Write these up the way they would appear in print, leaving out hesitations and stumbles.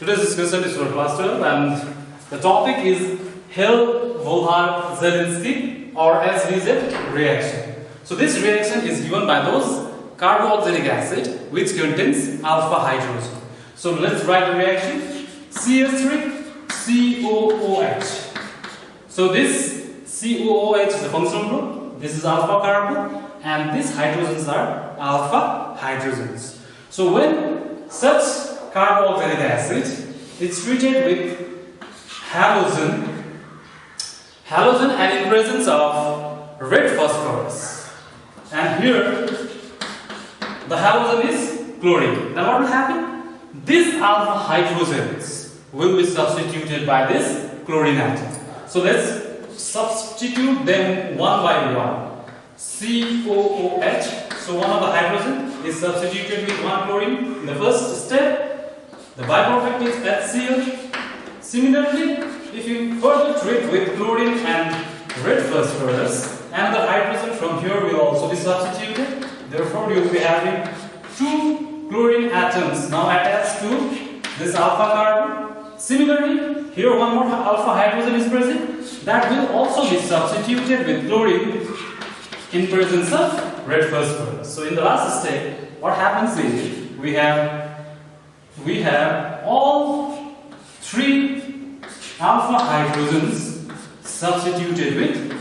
Today's discussion is for class 12 and the topic is Halogenation or HVZ reaction. So this reaction is given by those carboxylic acid which contains alpha hydrogen. So let's write the reaction. CH3COOH. So this COOH is a functional group. This is alpha carbon and these hydrogens are alpha hydrogens. So when such carboxylic acid is treated with halogen and in presence of red phosphorus, and here the halogen is chlorine, then what will happen? These alpha hydrogens will be substituted by this chlorine atom. So let's substitute them one by one. COOH. So one of the hydrogen is substituted with one chlorine in the first step. The byproduct is HCl. Similarly, if you further treat with chlorine and red phosphorus, another hydrogen from here will also be substituted. Therefore, you will be having two chlorine atoms now attached to this alpha carbon. Similarly, here one more alpha hydrogen is present. That will also be substituted with chlorine in presence of red phosphorus. So in the last step, what happens is we have all three alpha hydrogens substituted with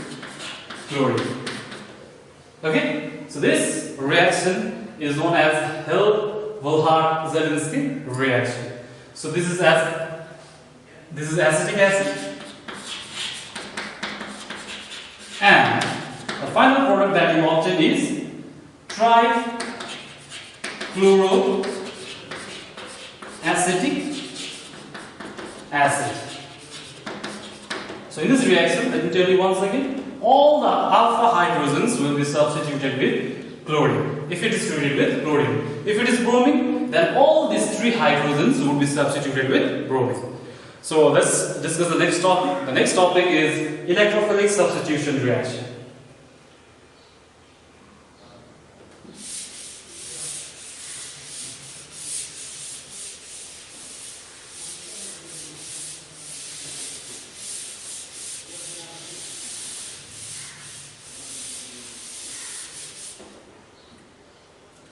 chlorine. Okay? So this reaction is known as Halogenation reaction. So this is acetic acid, and the final product that you obtain is trichloroacetic acid. So in this reaction, let me tell you once again, all the alpha hydrogens will be substituted with chlorine. If it is treated with chlorine. If it is bromine, then all these three hydrogens will be substituted with bromine. So let's discuss the next topic. The next topic is electrophilic substitution reaction.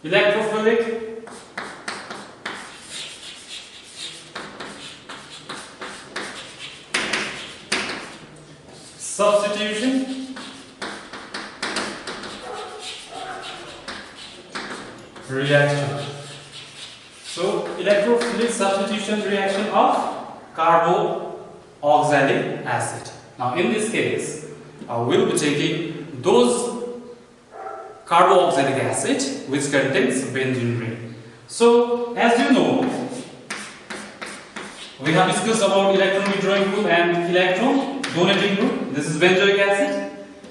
Electrophilic substitution reaction. So electrophilic substitution reaction of carboxylic acid. Now in this case, we'll be taking those carboxylic acid which contains benzene ring. So as you know, we have discussed about electron withdrawing group and electron donating group. This is benzoic acid.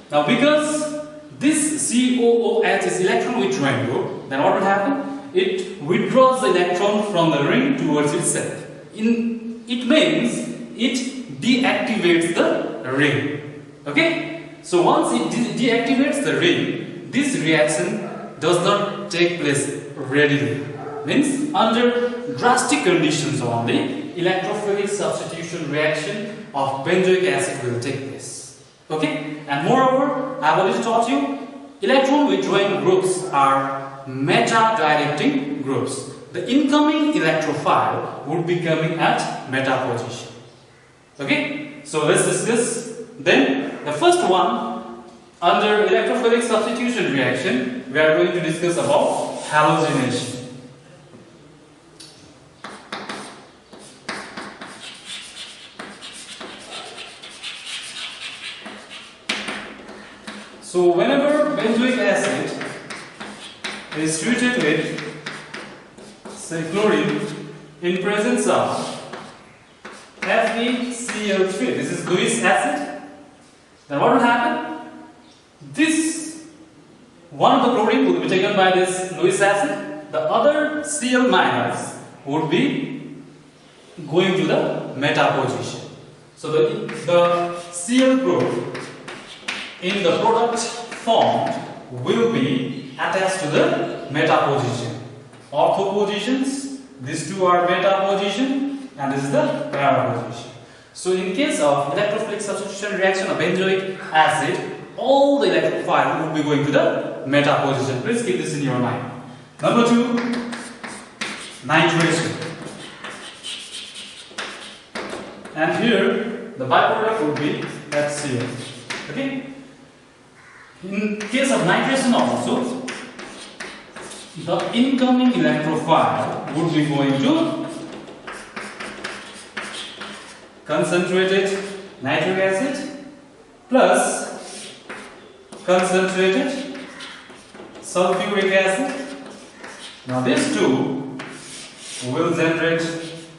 Now because this COOH is electron withdrawing group, then what will happen? It withdraws the electron from the ring towards itself. It means it deactivates the ring. Okay? So once it deactivates the ring, this reaction does not take place readily. Means under drastic conditions only, electrophilic substitution reaction of benzoic acid will take place. Okay? And moreover, I have already taught you, electron withdrawing groups are meta-directing groups. The incoming electrophile would be coming at meta position. Okay? So let's discuss then the first one. Under electrophilic substitution reaction, we are going to discuss about halogenation. So whenever benzoic acid is treated with, say, chlorine in presence of FeCl3, this is Lewis acid, then what will happen? This one of the chlorine will be taken by this Lewis acid, the other Cl minus would be going to the meta position. So the Cl group in the product formed will be attached to the meta position. Ortho positions, these two are meta position, and this is the para position. So in case of electrophilic substitution reaction of benzoic acid, all the electrophile would be going to the meta position. Please keep this in your mind. Number 2, nitration. And here the byproduct would be HCl. Okay? In case of nitration also, the incoming electrophile would be going to concentrated nitric acid plus concentrated sulfuric acid. Now these two will generate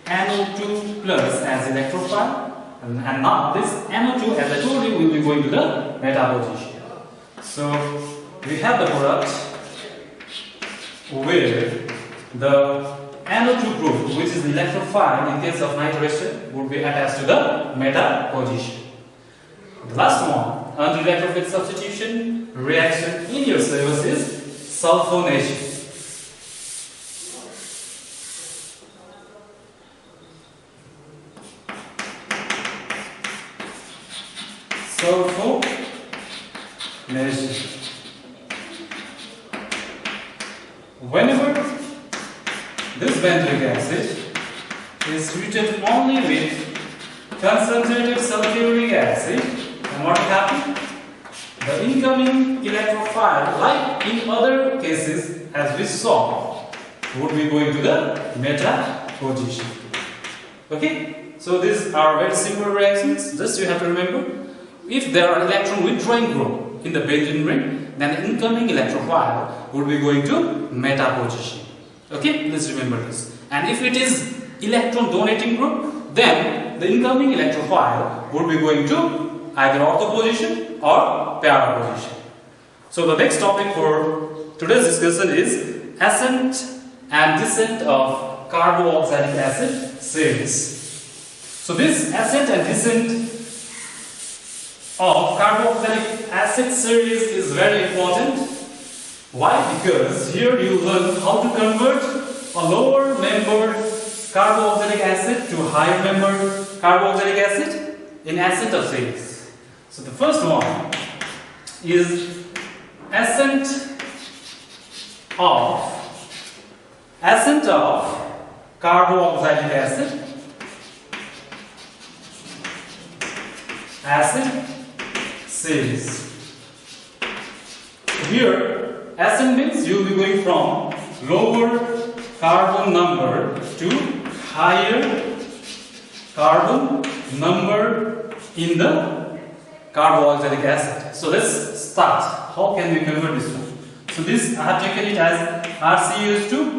NO2 plus as electrophile, and now this NO2, as I told you, will be going to the meta position. So we have the product where the NO2 group, which is the electrophile in case of nitration, would be attached to the meta position. The last one, under electrophilic substitution reaction in your syllabus is sulfonation. Sulfonation. Whenever this benzoic acid is treated only with concentrated sulfuric acid, and what will happen? The incoming electrophile, like in other cases as we saw, would be going to the meta position. Okay? So these are very simple reactions. Just you have to remember, if there are electron withdrawing group in the benzene ring, then the incoming electrophile would be going to meta position. Okay, please remember this. And if it is electron donating group, then the incoming electrophile would be going to either ortho position or para position. So the next topic for today's discussion is ascent and descent of carboxylic acid series. So this ascent and descent of carboxylic acid series is very important. Why? Because here you learn how to convert a lower membered carboxylic acid to higher membered carboxylic acid in ascent of series. So the first one is ascent of carboxylic acid series. Here, ascent means you will be going from lower carbon number to higher carbon number in the carboxylic acid. So let's start. How can we convert this one? So this I have taken it as RCH2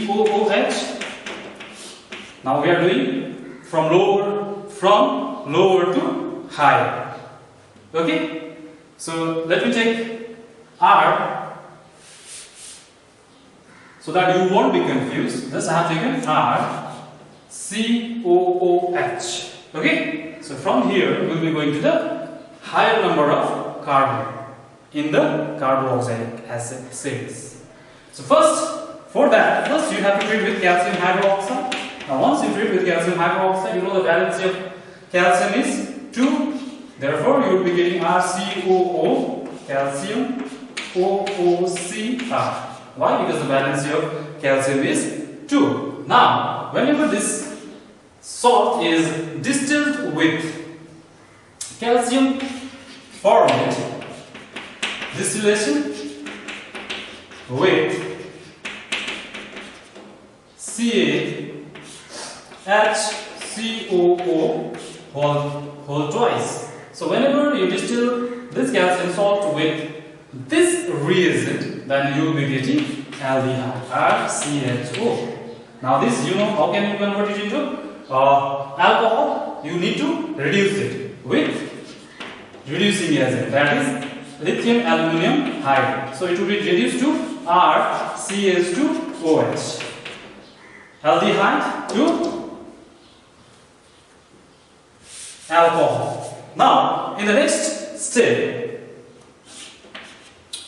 COOH. Now we are doing from lower to higher. Okay, so let me take R so that you won't be confused. Thus I have taken R COOH. Okay, so from here we'll be going to the higher number of carbon in the carboxylic acid series. So first you have to treat with calcium hydroxide. Now once you treat with calcium hydroxide, you know the valency of calcium is 2. Therefore, you will be getting RCOO, calcium, OOCr. Why? Because the valency of calcium is 2. Now, whenever this salt is distilled with calcium formate, distillation with CaHCOO whole twice. So whenever you distill this calcium salt with this reagent, then you will be getting aldehyde, RCHO. Now this, you know, how can you convert it into alcohol? You need to reduce it with reducing agent, that is lithium aluminum hydride. So it will be reduced to RCH2OH. Aldehyde to alcohol. Now, in the next step,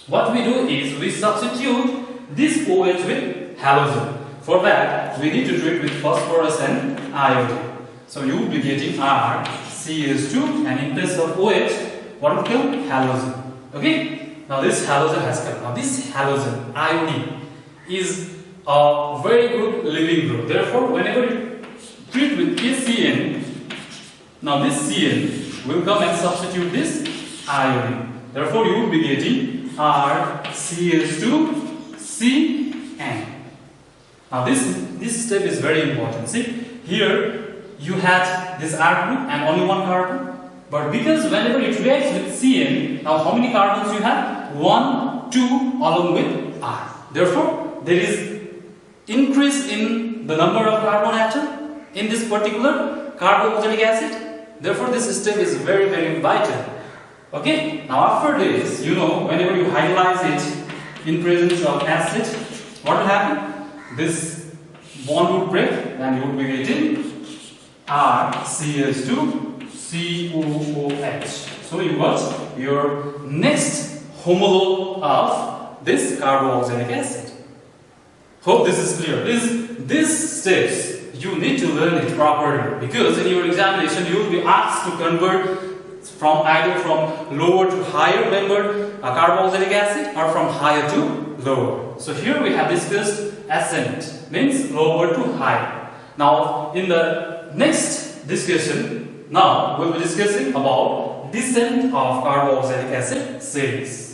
what we do is we substitute this OH with halogen. For that, we need to treat with phosphorus and iodine. So you will be getting RCH2, and in place of OH, what will come? Halogen. Okay? Now this halogen has come. Now this halogen, iodine, is a very good living group. Therefore, whenever you treat with KCN, now this Cn will come and substitute this iodine. Therefore, you will be getting RCH2Cn. Now this step is very important. See, here you had this R group and only one carbon. But because whenever it reacts with Cn, now how many carbons you have? 1, 2 along with R. Therefore, there is increase in the number of carbon atom in this particular carboxylic acid. Therefore, this step is very, very vital. Okay? Now after this, you know, whenever you hydrolyze it in presence of acid, what will happen? This bond would break and you will be getting RCH2COOH. So you got your next homologue of this carboxylic acid. Hope this is clear. These steps you need to learn it properly, because in your examination you will be asked to convert from either from lower to higher membered carboxylic acid or from higher to lower. So here we have discussed ascent, means lower to higher. Now in the next discussion, now we will be discussing about descent of carboxylic acid series.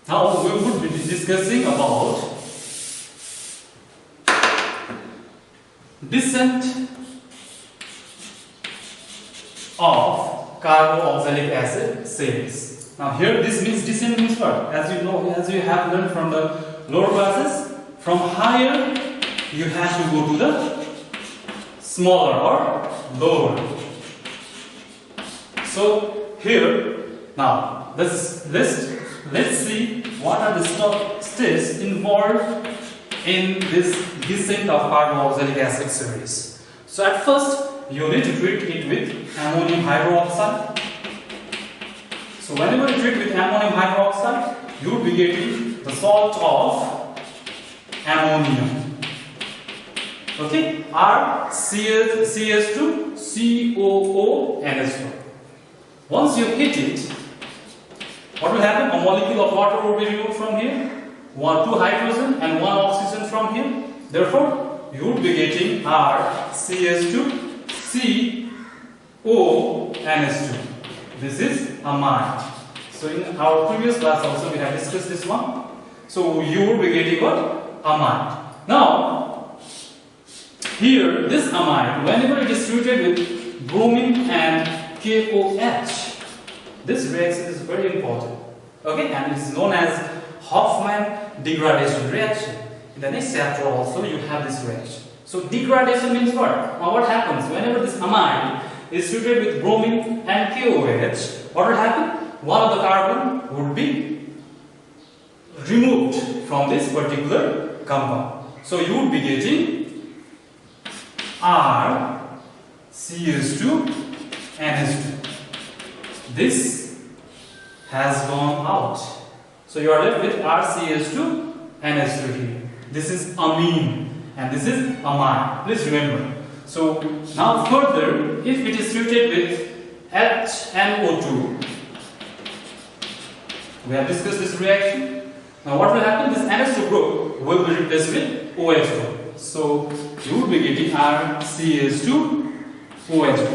Now we would be discussing about descent of carboxylic acid series. Now here this means descent means what? As you know, as you have learned from the lower classes, from higher you have to go to the smaller or lower. So here now let's see what are the steps involved in this descent of carboxylic acid series. So at first you need to treat it with ammonium hydroxide. So whenever you treat with ammonium hydroxide, you will be getting the salt of ammonium. Okay, RCH2COONH2. Once you hit it, what will happen? A molecule of water will be removed from here, 2 hydrogen and 1 oxygen from here. Therefore, you will be getting RCH2CONH2. This is amide. So in our previous class also we have discussed this one. So you will be getting what? Amide. Now, here this amide, whenever it is treated with bromine and KOH, this reaction is very important. Okay, and it is known as Hoffman degradation reaction. In the next chapter also you have this reaction. So degradation means what? Now what happens whenever this amide is treated with bromine and KOH? What will happen? One of the carbon would be removed from this particular compound. So you would be getting RCH2NH2. This has gone out. So you are left with RCH2NH2 here. This is amine and this is amide. Please remember. So now further, if it is treated with HNO2, we have discussed this reaction. Now what will happen? This NH2 group will be replaced with OH group. So you will be getting RCH2OH2.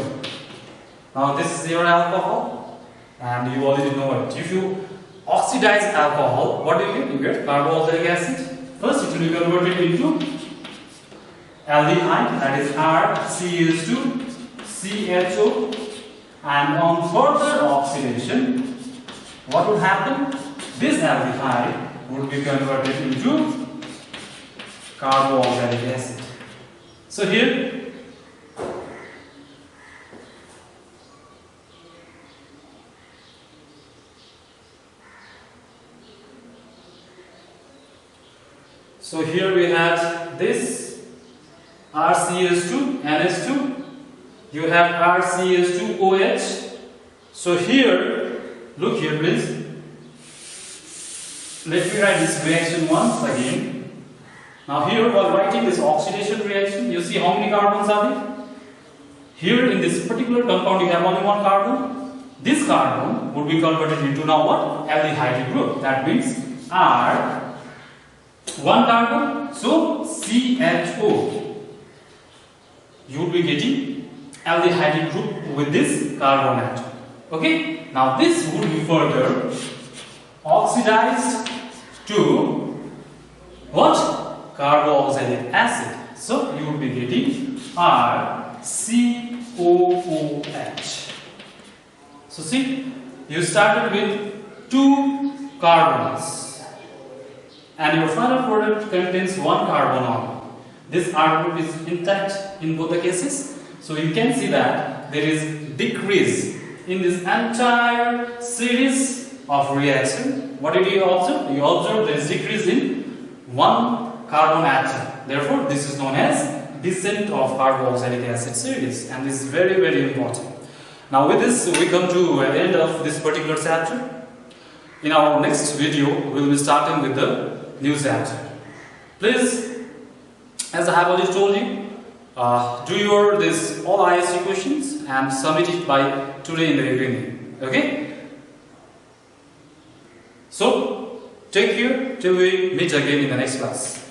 Now this is your alcohol, and you already know it. If you oxidize alcohol, what do you get? You get carboxylic acid. First it will be converted into aldehyde, that is RCH2CHO, and on further oxidation, what will happen? This aldehyde would be converted into carboxylic acid. So here, we had this RCH2NH2. you have RCH2OH. So here, look here please. Let me write this reaction once again. Now here, while writing this oxidation reaction, you see how many carbons are there? Here in this particular compound you have only one carbon. This carbon would be converted into now what? Aldehyde group. That means R, one carbon, so CHO. You would be getting aldehyde group with this carbon atom. Okay? Now this would be further oxidized to what? Carboxylic acid. So you would be getting RCOOH. So see, you started with 2 carbons and your final product contains 1 carbon only. This R group is intact in both the cases. So you can see that there is decrease in this entire series of reaction. What did you observe? You observe there is decrease in 1 carbon atom. Therefore, this is known as descent of carboxylic acid series, and this is very, very important. Now with this we come to the end of this particular chapter. In our next video we will be starting with the new chapter. Please, as I have already told you, do your this all ISC questions and submit it by today in the evening. Okay? So take care till we meet again in the next class.